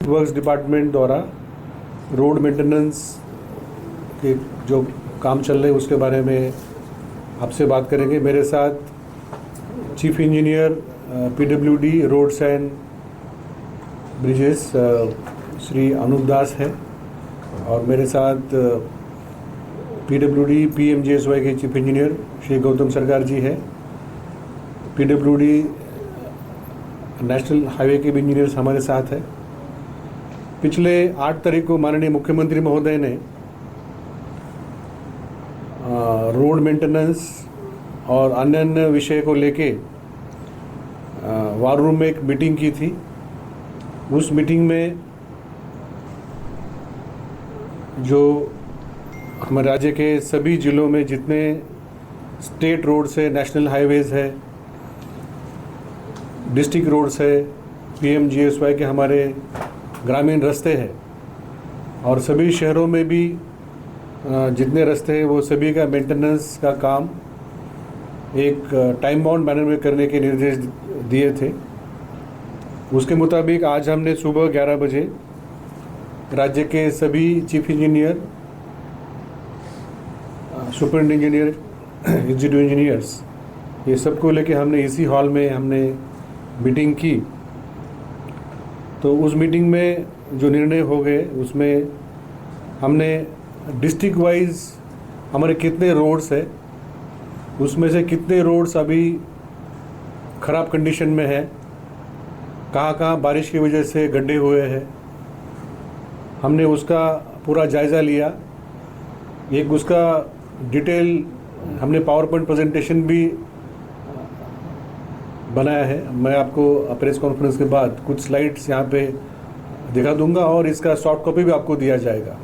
Works department द्वारा road maintenance के जो काम चल रहे हैं उसके बारे में आपसे बात करेंगे। मेरे साथ chief engineer PWD roads and bridges Shri Anup Das है और मेरे साथ PWD PMGSY के चीफ इंजीनियर श्री गौतम सरकार जी है। PWD नेशनल हाईवे के भी इंजीनियर्स हमारे साथ है। पिछले 8 तारीख को माननीय मुख्यमंत्री महोदय ने रोड मेंटेनेंस और अन्य विषय को लेके वार रूम में एक मीटिंग की थी। उस मीटिंग में जो हमारे राज्य के सभी ज़िलों में जितने स्टेट रोड्स है, नेशनल हाईवेज़ है, डिस्ट्रिक्ट रोड्स है, PMGSY के हमारे ग्रामीण रास्ते हैं और सभी शहरों में भी जितने रास्ते हैं वो सभी का मेंटेनेंस का काम एक टाइम बाउंड मैनर में करने के निर्देश दिए थे। उसके मुताबिक आज हमने सुबह 11 बजे राज्य के सभी chief engineer, superintendent engineer, executive engineers, ये सबको लेके हमने इसी हॉल में हमने मीटिंग की। तो उस मीटिंग में जो निर्णय हो गए उसमें हमने डिस्ट्रिक्ट वाइज हमारे कितने रोड्स है, उसमें से कितने रोड्स अभी ख़राब कंडीशन में है, कहाँ कहाँ बारिश की वजह से गड्ढे हुए हैं, हमने उसका पूरा जायज़ा लिया। एक उसका डिटेल हमने पावर पॉइंट प्रेजेंटेशन भी बनाया है। मैं आपको प्रेस कॉन्फ्रेंस के बाद कुछ स्लाइड्स यहाँ पे दिखा दूंगा और इसका सॉफ्ट कॉपी भी आपको दिया जाएगा।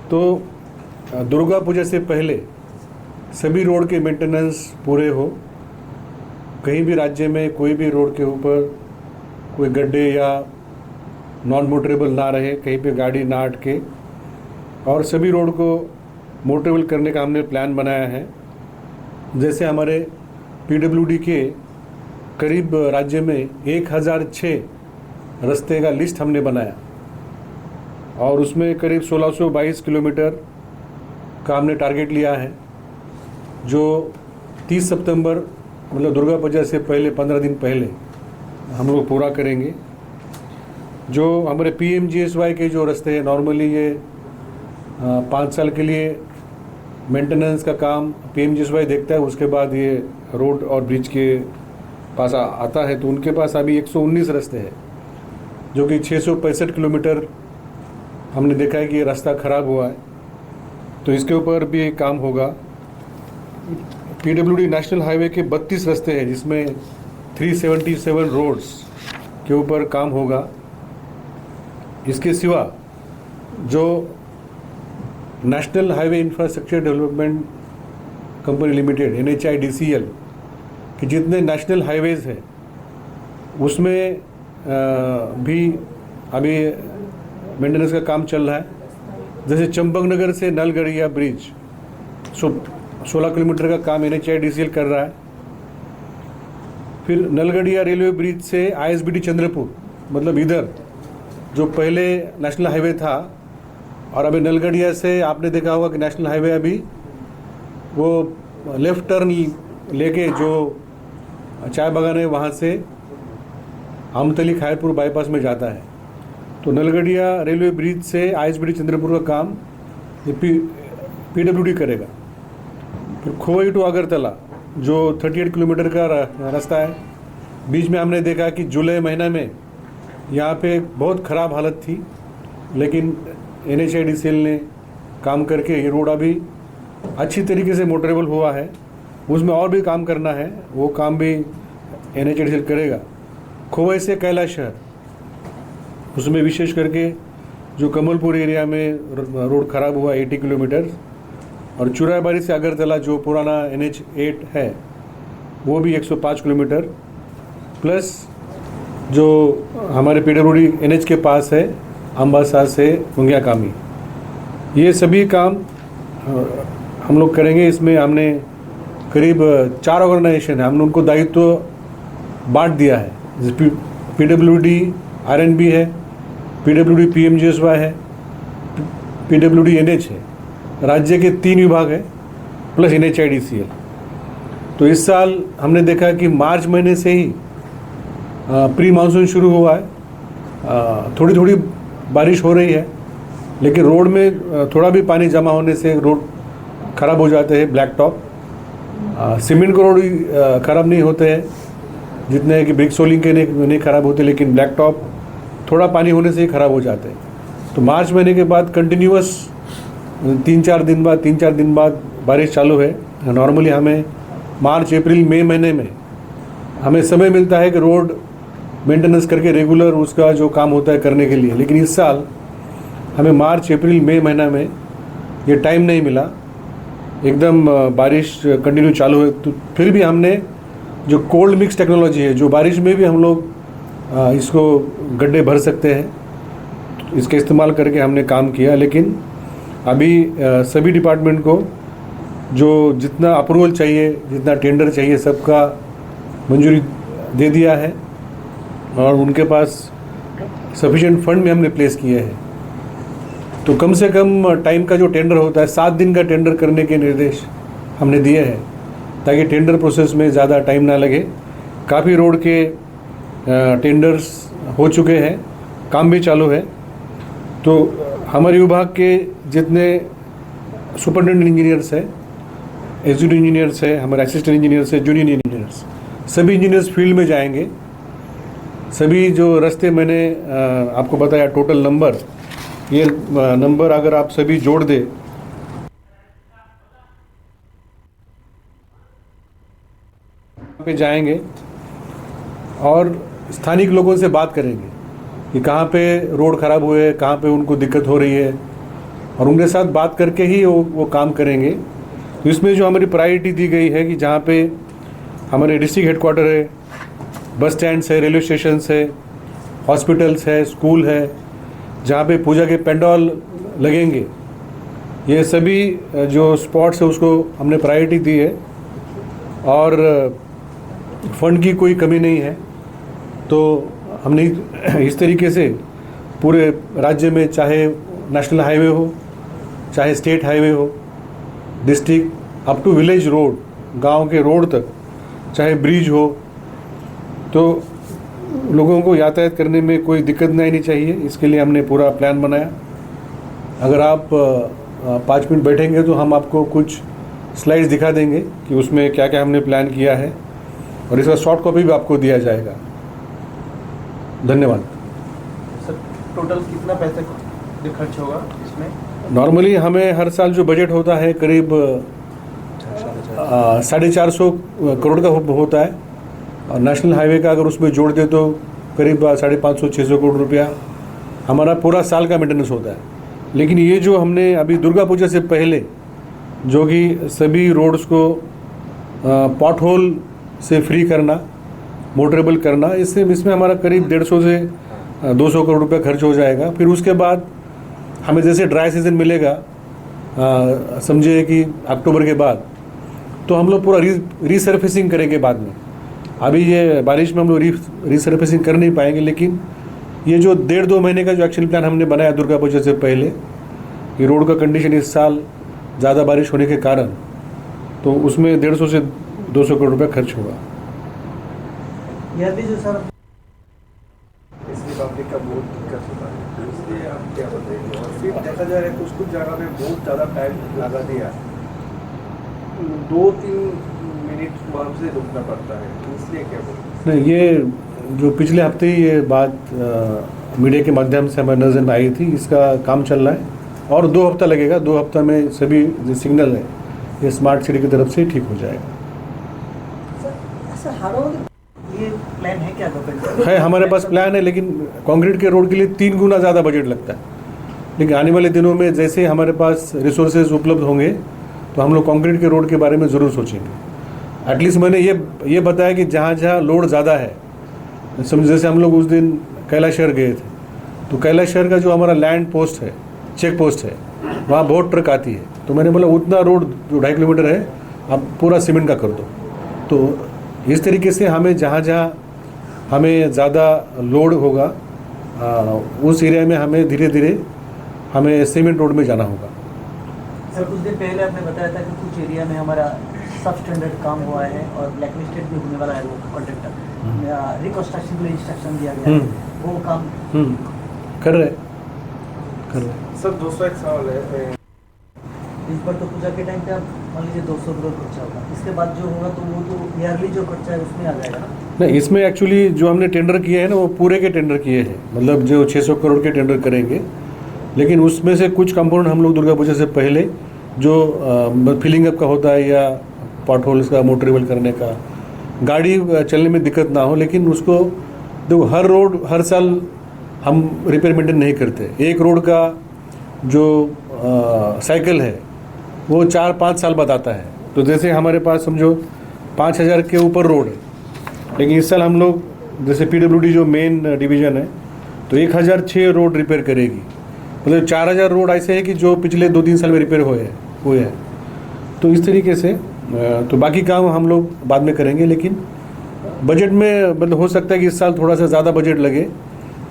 तो दुर्गा पूजा से पहले सभी रोड के मेंटेनेंस पूरे हो, कहीं भी राज्य में कोई भी रोड के ऊपर कोई गड्ढे या नॉन मोटरेबल ना रहे, कहीं पे गाड़ी ना अटके और सभी रोड को मोटरेबल करने का हमने प्लान बनाया है। जैसे हमारे PWD के करीब राज्य में 1006 रास्ते का लिस्ट हमने बनाया और उसमें करीब 1622 किलोमीटर का हमने टारगेट लिया है, जो 30 सितंबर मतलब दुर्गा पूजा से पहले 15 दिन पहले हम लोग पूरा करेंगे। जो हमारे PMGSY के जो रास्ते हैं, नॉर्मली ये 5 साल के लिए मेंटेनेंस का काम PMGSY देखता है, उसके बाद ये रोड और ब्रिज के पास आता है। तो उनके पास अभी 119 रास्ते हैं, जो कि 665 किलोमीटर हमने देखा है कि ये रास्ता ख़राब हुआ है, तो इसके ऊपर भी काम होगा। PWD नेशनल हाईवे के 32 रास्ते हैं जिसमें 377 रोड्स के ऊपर काम होगा। इसके सिवा जो national highway infrastructure development company limited NHIDCL के जितने नेशनल हाईवेज़ हैं उसमें भी अभी मेंटेनेंस का काम चल रहा है। जैसे चंपकनगर से नलगढ़िया ब्रिज 16 किलोमीटर का काम NHIDCL कर रहा है। फिर नलगढ़िया रेलवे ब्रिज से ISBT चंद्रपुर, मतलब इधर जो पहले नेशनल हाईवे था और अभी नलगढ़िया से आपने देखा होगा कि नेशनल हाईवे अभी वो लेफ़्ट टर्न लेके जो चाय बागान है वहाँ से आमतली खायरपुर बाईपास में जाता है। तो नलगढ़िया रेलवे ब्रिज से ISBT चंद्रपुर का काम ये PWD करेगा। फिर खोई टू अगरतला जो 38 किलोमीटर का रास्ता है, बीच में हमने देखा कि जुलाई महीना में यहाँ पे बहुत ख़राब हालत थी, लेकिन NHIDCL ने काम करके ये रोड अभी अच्छी तरीके से मोटरेबल हुआ है। उसमें और भी काम करना है, वो काम भी NHIDCL करेगा। खोई से कैलाश शहर, उसमें विशेष करके जो कमलपुर एरिया में रोड ख़राब हुआ 80 किलोमीटर, और चुराबाड़ी से अगरतला जो पुराना NH8 है वो भी 105 किलोमीटर, प्लस जो हमारे PWD NH के पास है अम्बासा से मुंगिया कामी, ये सभी काम हम लोग करेंगे। इसमें हमने करीब 4 ऑर्गेनाइजेशन है, हमने उनको दायित्व बांट दिया है। PWD RNB है, PWD PMGSY है, PWD NH है, राज्य के 3 विभाग है प्लस NHIDCL। तो इस साल हमने देखा कि मार्च महीने से ही प्री मानसून शुरू हुआ है। थोड़ी थोड़ी बारिश हो रही है, लेकिन रोड में थोड़ा भी पानी जमा होने से रोड ख़राब हो जाते हैं। ब्लैक टॉप सीमेंट के रोड ख़राब नहीं होते हैं जितने कि ब्रिक सोलिंग के नहीं ख़राब होते, लेकिन ब्लैक टॉप थोड़ा पानी होने से ही ख़राब हो जाते हैं। तो मार्च महीने के बाद कंटिन्यूअस 3-4 दिन बाद बारिश चालू है। नॉर्मली हमें मार्च अप्रैल मई महीने में हमें समय मिलता है कि रोड मेंटेनेंस करके रेगुलर उसका जो काम होता है करने के लिए, लेकिन इस साल हमें मार्च अप्रैल मई महीना में ये टाइम नहीं मिला। एकदम बारिश कंटिन्यू चालू है। तो फिर भी हमने जो कोल्ड मिक्स टेक्नोलॉजी है, जो बारिश में भी हम लोग इसको गड्ढे भर सकते हैं, तो इसका इस्तेमाल करके हमने काम किया। लेकिन अभी सभी डिपार्टमेंट को जो जितना अप्रूवल चाहिए, जितना टेंडर चाहिए, सबका मंजूरी दे दिया है और उनके पास सफिशिएंट फंड में हमने प्लेस किए हैं। तो कम से कम टाइम का जो टेंडर होता है, 7 दिन का टेंडर करने के निर्देश हमने दिए हैं ताकि टेंडर प्रोसेस में ज़्यादा टाइम ना लगे। काफ़ी रोड के टेंडर्स हो चुके हैं, काम भी चालू है। तो हमारे विभाग के जितने सुपरिटेंडेंट इंजीनियर्स हैं, एग्जीक्यूटिव इंजीनियर्स है, हमारे असिस्टेंट इंजीनियर्स है, जूनियर इंजीनियर्स, सभी इंजीनियर्स फील्ड में जाएंगे। सभी जो रास्ते मैंने आपको बताया टोटल नंबर, ये नंबर अगर आप सभी जोड़ दे पे जाएंगे और स्थानिक लोगों से बात करेंगे कि कहाँ पे रोड ख़राब हुए, कहाँ पे उनको दिक्कत हो रही है, और उनके साथ बात करके ही वो काम करेंगे। तो इसमें जो हमारी प्रायोरिटी दी गई है कि जहाँ पे हमारे डिस्ट्रिक्ट हेडक्वार्टर है, बस स्टैंड्स है, रेलवे स्टेशंस है, हॉस्पिटल्स है, स्कूल है, जहाँ पे पूजा के पेंडॉल लगेंगे, ये सभी जो स्पॉट्स है उसको हमने प्रायोरिटी दी है और फंड की कोई कमी नहीं है। तो हमने इस तरीके से पूरे राज्य में, चाहे नेशनल हाईवे हो, चाहे स्टेट हाईवे हो, district up to village road, गांव के रोड तक, चाहे ब्रिज हो, तो लोगों को यातायात करने में कोई दिक्कत नहीं आनी चाहिए। इसके लिए हमने पूरा प्लान बनाया। अगर आप 5 मिनट बैठेंगे तो हम आपको कुछ स्लाइड्स दिखा देंगे कि उसमें क्या क्या हमने प्लान किया है, और इसका सॉफ्ट कॉपी भी आपको दिया जाएगा। धन्यवाद। सर, टोटल कितना पैसा खर्च होगा इसमें? नॉर्मली हमें हर साल जो बजट होता है करीब 450 करोड़ का होता है, और नेशनल हाईवे का अगर उसमें जोड़ दे तो करीब 550-600 करोड़ रुपया हमारा पूरा साल का मेंटेनेंस होता है। लेकिन ये जो हमने अभी दुर्गा पूजा से पहले जो कि सभी रोड्स को पॉट होल से फ्री करना, मोटरेबल करना, इसमें हमारा करीब 150 से 200 करोड़ रुपया खर्च हो जाएगा। फिर उसके बाद हमें जैसे ड्राई सीजन मिलेगा, समझिए कि अक्टूबर के बाद, तो हम लोग पूरा रीसर्फेसिंग करेंगे बाद में। अभी ये बारिश में हम लोग रीसर्फेसिंग कर नहीं पाएंगे, लेकिन ये जो 1.5-2 महीने का जो एक्शन प्लान हमने बनाया दुर्गा पूजा से पहले, ये रोड का कंडीशन इस साल ज़्यादा बारिश होने के कारण, तो उसमें 150 से 200 करोड़ रुपये खर्च होगा। यह भी जो सर पब्लिक का बहुत दिक्कत होता है, इसलिए आप क्या बताएंगे? और फिर देखा जाए कुछ कुछ जगह पे बहुत ज़्यादा टाइम लगा दिया, 2-3 मिनट वहाँ से रुकना पड़ता है, इसलिए क्या बोलते? नहीं, ये जो पिछले हफ्ते ही ये बात मीडिया के माध्यम से हमारे नज़र में आई थी, इसका काम चल रहा है और 2 हफ्ता लगेगा। 2 हफ्ता में सभी जो सिग्नल है ये स्मार्ट सिटी की तरफ से ठीक हो जाएगा। ये प्लान है क्या? है, हमारे पास प्लान है, लेकिन कंक्रीट के रोड के लिए 3 गुना ज़्यादा बजट लगता है। लेकिन आने वाले दिनों में जैसे हमारे पास रिसोर्सेज उपलब्ध होंगे तो हम लोग कंक्रीट के रोड के बारे में ज़रूर सोचेंगे। एटलीस्ट मैंने ये बताया कि जहाँ जहाँ लोड ज़्यादा है, समझ जैसे हम लोग उस दिन कैलाशहर गए थे, तो कैलाशहर का जो हमारा लैंड पोस्ट है, चेक पोस्ट है, वहाँ बहुत ट्रक आती है। तो मैंने बोला उतना रोड जो 2.5 किलोमीटर है आप पूरा सीमेंट का कर दो। तो इस तरीके से हमें जहाँ जहाँ हमें ज़्यादा लोड होगा उस एरिया में हमें धीरे धीरे हमें सीमेंट रोड में जाना होगा। सर कुछ दिन पहले आपने बताया था कि कुछ एरिया में हमारा सब स्टैंडर्ड काम हुआ है और ब्लैक लिस्टेड भी होने वाला है वो कॉन्ट्रैक्टर, रिकंस्ट्रक्शन के लिए इंस्ट्रक्शन दिया गया है, वो काम कर रहे। सर दोस्तों एक सवाल है, इस बार तो पूजा के टाइम पे आप मान लीजिए 200 करोड़ खर्चा होगा, इसके बाद जो होगा तो वो तो ईयरली जो खर्चा है उसमें आ जाएगा ना? नहीं, इसमें एक्चुअली जो हमने टेंडर किए हैं ना वो पूरे के टेंडर किए हैं, मतलब जो 600 करोड़ के टेंडर करेंगे, लेकिन उसमें से कुछ कंपोनेंट हम लोग दुर्गा पूजा से पहले जो फिलिंग अप का होता है या पॉट होल्स का मोटरेबल करने का, गाड़ी चलने में दिक्कत ना हो, लेकिन उसको देखो हर रोड हर साल हम रिपेयर मेंटेन नहीं करते। एक रोड का जो साइकिल है वो 4-5 साल बाद आता है। तो जैसे हमारे पास समझो 5000 के ऊपर रोड है, लेकिन इस साल हम लोग जैसे PWD जो मेन डिवीज़न है तो 1006 रोड रिपेयर करेगी, मतलब 4000 रोड ऐसे है कि जो पिछले 2-3 साल में रिपेयर हुए हैं। तो इस तरीके से तो बाकी काम हम लोग बाद में करेंगे, लेकिन बजट में मतलब हो सकता है कि इस साल थोड़ा सा ज़्यादा बजट लगे।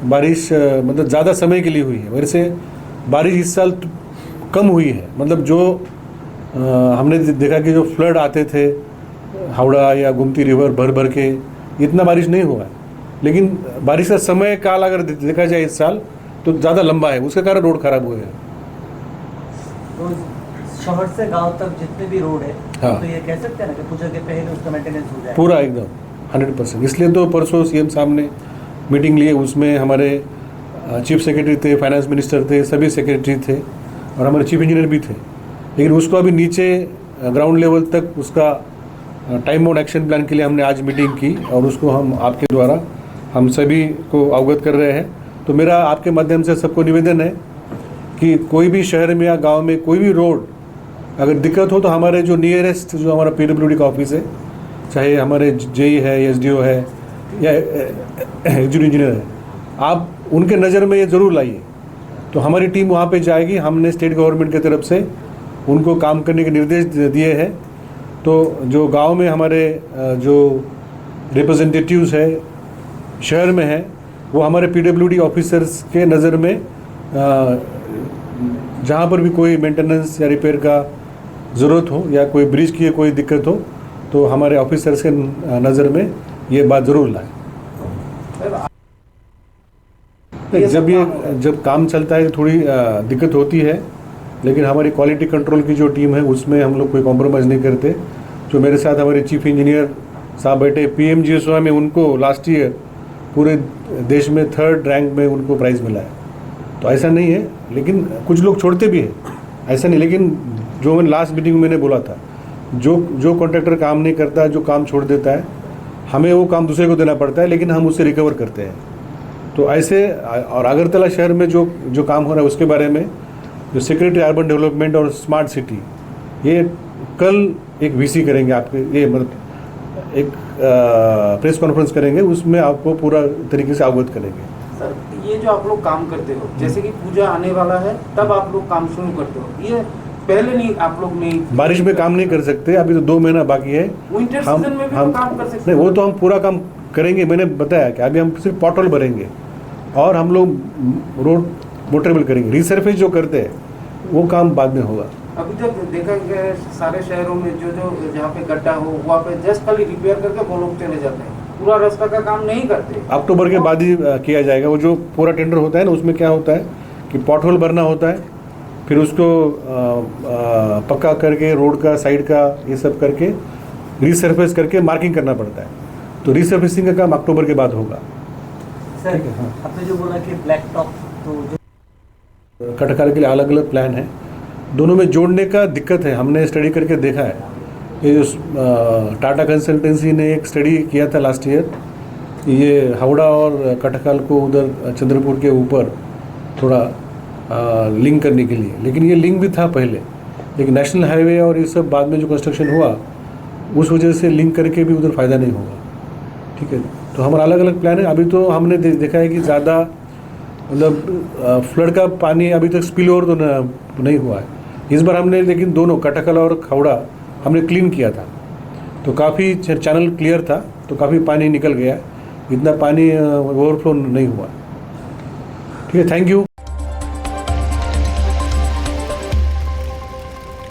बारिश मतलब ज़्यादा समय के लिए हुई है, वैसे बारिश इस साल कम हुई है। मतलब जो हमने देखा कि जो फ्लड आते थे हावड़ा या गोमती रिवर भर के, इतना बारिश नहीं हुआ है, लेकिन बारिश का समय काल अगर देखा जाए इस साल तो ज़्यादा लंबा है, उसके कारण रोड खराब हुए हैं। तो शहर से गांव तक जितने भी रोड है, हाँ। तो ये कह सकते हैं ना कि पूजा के पहले उसका मेंटेनेंस हो जाए पूरा एकदम 100%। इसलिए तो परसों CM साहब ने मीटिंग लिए, उसमें हमारे चीफ सेक्रेटरी थे, फाइनेंस मिनिस्टर थे, सभी सेक्रेटरी थे और हमारे चीफ इंजीनियर भी थे, लेकिन उसको अभी नीचे ग्राउंड लेवल तक उसका टाइम बाउंड एक्शन प्लान के लिए हमने आज मीटिंग की और उसको हम आपके द्वारा हम सभी को अवगत कर रहे हैं। तो मेरा आपके माध्यम से सबको निवेदन है कि कोई भी शहर में या गांव में कोई भी रोड अगर दिक्कत हो तो हमारे जो नियरेस्ट जो हमारा PWD का ऑफिस है, चाहे हमारे JE है, SDO है या एग्जीक्यूटिव इंजीनियर है, आप उनके नज़र में ये ज़रूर लाइए। तो हमारी टीम वहाँ पे जाएगी। हमने स्टेट गवर्नमेंट की तरफ से उनको काम करने के निर्देश दिए हैं। तो जो गांव में हमारे जो रिप्रेजेंटेटिव्स है शहर में है, वो हमारे PWD ऑफिसर्स के नज़र में जहाँ पर भी कोई मेंटेनेंस या रिपेयर का ज़रूरत हो या कोई ब्रिज की कोई दिक्कत हो तो हमारे ऑफिसर्स के नज़र में ये बात ज़रूर लाए। जब काम चलता है थोड़ी दिक्कत होती है, लेकिन हमारी क्वालिटी कंट्रोल की जो टीम है उसमें हम लोग कोई कॉम्प्रोमाइज़ नहीं करते। जो मेरे साथ हमारे चीफ इंजीनियर साहब बैठे, PMGSY में उनको लास्ट ईयर पूरे देश में 3rd रैंक में उनको प्राइज़ मिला है। तो ऐसा नहीं है, लेकिन कुछ लोग छोड़ते भी हैं, ऐसा नहीं। लेकिन जो मैंने लास्ट मीटिंग में मैंने बोला था, जो कॉन्ट्रैक्टर काम नहीं करता, जो काम छोड़ देता है, हमें वो काम दूसरे को देना पड़ता है, लेकिन हम उससे रिकवर करते हैं। तो ऐसे और अगरतला शहर में जो काम हो रहा है उसके बारे में जो सेक्रेटरी अर्बन डेवलपमेंट और स्मार्ट सिटी, ये कल एक VC करेंगे आपके, ये मतलब एक प्रेस कॉन्फ्रेंस करेंगे, उसमें आपको पूरा तरीके से अवगत करेंगे। सर ये जो आप लोग काम करते हो, जैसे कि पूजा आने वाला है तब आप लोग काम शुरू करते हो, ये पहले नहीं आप लोग नहीं? बारिश में काम नहीं कर सकते, अभी तो 2 महीना बाकी है। विंटर सीजन में भी तो काम कर सकते नहीं, वो तो हम पूरा काम करेंगे। मैंने बताया कि अभी हम सिर्फ पॉटल भरेंगे और हम लोग रोड मोटरेबल करेंगे। रिसर्फेस जो करते हैं वो काम बाद में होगा। अभी तक देखा गया है सारे शहरों में जो जहाँ पे गड्ढा हो वहाँ पे जस्ट खाली रिपेयर करके वो लोग चले जाते हैं, पूरा रास्ता का काम नहीं करते। अक्टूबर के बाद ही किया जाएगा। वो जो पूरा टेंडर होता है ना, उसमें क्या होता है कि पॉट होल भरना होता है, फिर उसको पक्का करके रोड का साइड का ये सब करके रीसर्फेस करके मार्किंग करना पड़ता है। तो रीसर्फेसिंग का काम अक्टूबर के बाद होगा। सर ठीक है, हाँ। आपने जो बोला कि ब्लैक टॉप, तो जो कटकाल के लिए अलग अलग प्लान है, दोनों में जोड़ने का दिक्कत है। हमने स्टडी करके देखा है, ये जो टाटा कंसल्टेंसी ने एक स्टडी किया था लास्ट ईयर, ये हावड़ा और कटकाल को उधर चंद्रपुर के ऊपर थोड़ा लिंक करने के लिए, लेकिन ये लिंक भी था पहले, लेकिन नेशनल हाईवे और ये सब बाद में जो कंस्ट्रक्शन हुआ उस वजह से लिंक करके भी उधर फ़ायदा नहीं होगा। ठीक है, तो हमारा अलग अलग प्लान है। अभी तो हमने देखा है कि ज़्यादा मतलब फ्लड का पानी अभी तक स्पिल ओवर तो नहीं हुआ है इस बार। हमने लेकिन दोनों कटकल और हावड़ा हमने क्लीन किया था, तो काफ़ी चैनल क्लियर था, तो काफ़ी पानी निकल गया, इतना पानी ओवरफ्लो नहीं हुआ। ठीक है, थैंक यू।